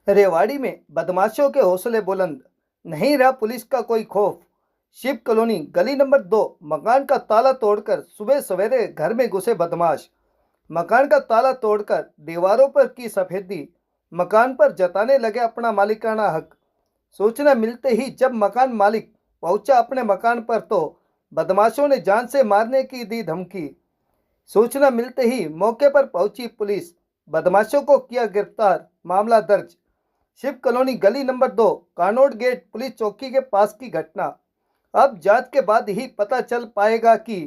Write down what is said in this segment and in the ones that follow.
रेवाड़ी में बदमाशों के हौसले बुलंद, नहीं रहा पुलिस का कोई खौफ। शिव कॉलोनी गली नंबर 2 मकान का ताला तोड़कर सुबह सवेरे घर में घुसे बदमाश। मकान का ताला तोड़कर दीवारों पर की सफेदी, मकान पर जताने लगे अपना मालिकाना हक। सूचना मिलते ही जब मकान मालिक पहुंचा अपने मकान पर तो बदमाशों ने जान से मारने की दी धमकी। सूचना मिलते ही मौके पर पहुंची पुलिस, बदमाशों को किया गिरफ्तार, मामला दर्ज। शिव कॉलोनी गली नंबर 2 कानोड़ गेट पुलिस चौकी के पास की घटना। अब जांच के बाद ही पता चल पाएगा कि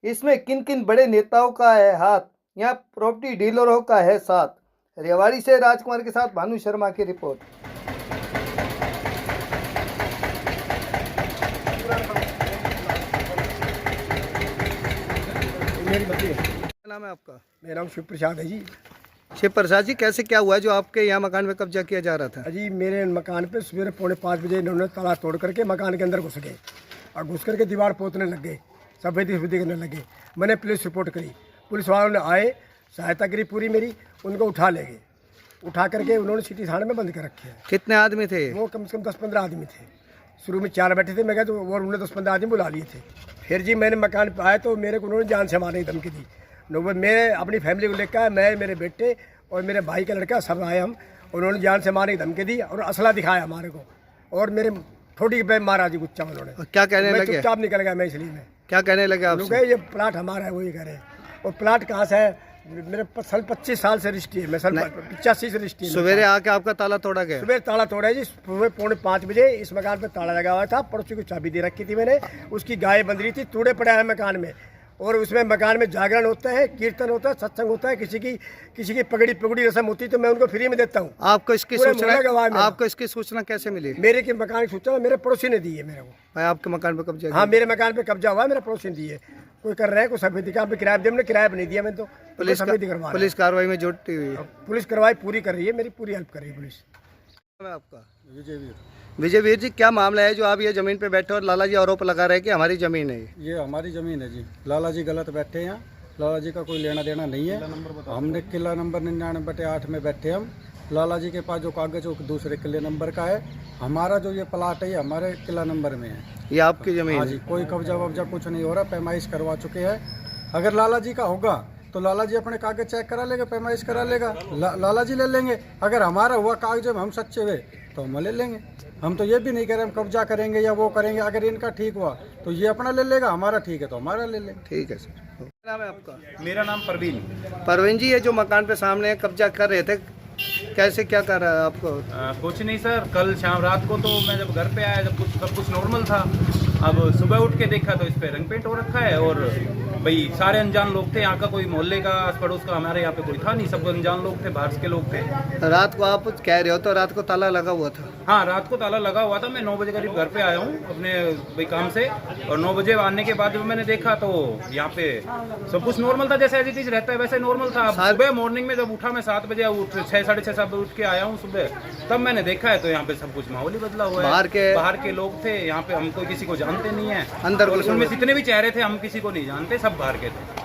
इसमें किन किन बड़े नेताओं का है हाथ या प्रॉपर्टी डीलरों का है साथ। रेवाड़ी से राजकुमार के साथ भानु शर्मा की रिपोर्ट। क्या नाम है आपका? मेरा नाम शिव प्रसाद है जी। शिव प्रसाद जी, कैसे क्या हुआ जो आपके यहाँ मकान में कब्जा किया जा रहा था? जी, मेरे मकान पे सवेरे 4:45 बजे इन्होंने ताला तोड़ करके मकान के अंदर घुस गए और घुस करके दीवार पोतने लग गए, सफेदी करने लगे। मैंने पुलिस रिपोर्ट करी, पुलिस वालों ने आए, सहायता करी पूरी मेरी, उनको उठा ले गए। उठा करके उन्होंने सिटी थाने में बंद कर रखे हैं। कितने आदमी थे? वो कम से कम 10-15 आदमी थे। शुरू में 4 बैठे थे, मैं गया तो और उन्होंने 10-15 आदमी बुला लिए थे। फिर जी मैंने मकान पर आया तो मेरे को उन्होंने जान से मारने की धमकी दी। मैं अपनी फैमिली को लेकर आया, मैं, मेरे बेटे और मेरे भाई का लड़का सब आए हम। उन्होंने जान से मारने की धमकी दी और असला दिखाया हमारे को और मेरे ठोड़ी पे मारा जी गुच्चा उन्होंने। क्या कहने लगे? चुपचाप निकल गया मैं, इसलिए मैं। क्या कहने लगे आप? ये प्लाट हमारा है, वही कह रहे हैं। और प्लाट कहाँ से है? मेरे 25 साल से रिश्ती है, मैं 85 से रिश्ती है। सवेरे आके आपका ताला तोड़ा गया? सुबह ताला तोड़ा है जी, सुबह 4:45 बजे इस मकान पे ताला लगा हुआ था। पड़ोसी को चाबी दे रखी थी मैंने, उसकी गाय बंध रही थी, तूड़े पड़े हैं मकान में। और उसमें मकान में जागरण होता है, कीर्तन होता है, सत्संग होता है, किसी की पगड़ी रस्म होती है तो मैं उनको फ्री में देता हूँ। आपको इसकी सूचना कैसे मिली? मेरे के मकान की सूचना मेरे पड़ोसी ने दी है मेरे को। आपके मकान पे कब्जा? हाँ, मेरे मकान पे कब्जा हुआ है, मेरे पड़ोसी ने दी है। कोई कर रहा है, कोई सफेदी का किराया दे, हमने किराया भी नहीं दिया। मैं तो पुलिस कार्रवाई में जुटी हुई है। पुलिस कार्रवाई पूरी कर रही है, मेरी पूरी हेल्प कर रही है पुलिस। आपका? विजय वीर जी, क्या मामला है जो आप ये जमीन पे बैठे और लाला जी आरोप लगा रहे हैं कि हमारी जमीन है? ये हमारी जमीन है जी। लाला जी गलत बैठे हैं, लाला जी का कोई लेना देना नहीं है। हमने किला नंबर 99/8 में बैठे हम। लाला जी के पास जो कागज वो दूसरे किले नंबर का है। हमारा जो ये प्लाट है ये हमारे किला नंबर में है। ये आपकी जमीन? हाँ जी, कोई कब्जा वब्जा कुछ नहीं हो रहा, पैमाइश करवा चुके हैं। अगर लाला जी का होगा तो लाला जी अपने कागज चेक करा लेगा, पैमाइश करा लेगा, लाला जी ले लेंगे। अगर हमारा हुआ कागज में हम सच्चे हुए तो हम ले लेंगे। हम तो ये भी नहीं कह रहे हम कब्जा करेंगे या वो करेंगे। अगर इनका ठीक हुआ तो ये अपना ले लेगा, हमारा ठीक है तो हमारा ले लेंगे। ठीक है सर। क्या नाम है आपका? मेरा नाम परवीन। परवीन जी, ये जो मकान पे सामने कब्जा कर रहे थे, कैसे क्या कर रहा है आपको? कुछ नहीं सर, कल शाम रात को तो मैं जब घर पे आया जब सब कुछ नॉर्मल था। अब सुबह उठ के देखा तो इस पे रंग पेंट हो रखा है और भाई सारे अनजान लोग थे। यहाँ का कोई मोहल्ले का आस पड़ोस का हमारे यहाँ पे कोई था नहीं, सब अनजान लोग थे, बाहर के लोग थे। रात को आप कह रहे हो तो रात को ताला लगा हुआ था? हाँ, रात को ताला लगा हुआ था। मैं 9 बजे करीब घर पे आया हूँ अपने भाई काम से और 9 बजे आने के बाद जब मैंने देखा तो यहाँ पे सब कुछ नॉर्मल था, जैसे एज रहता है वैसे नॉर्मल था। सुबह मॉर्निंग में जब उठा मैं 7 बजे उठ 6 साढ़े 6 7 उठ के आया हूँ सुबह, तब मैंने देखा है तो यहाँ पे सब कुछ माहौल ही बदला हुआ है। बाहर के लोग थे यहाँ पे, हम कोई किसी को जानते नहीं है। अंदर उनमें जितने भी चेहरे थे हम किसी को नहीं जानते, सब बाहर के थे।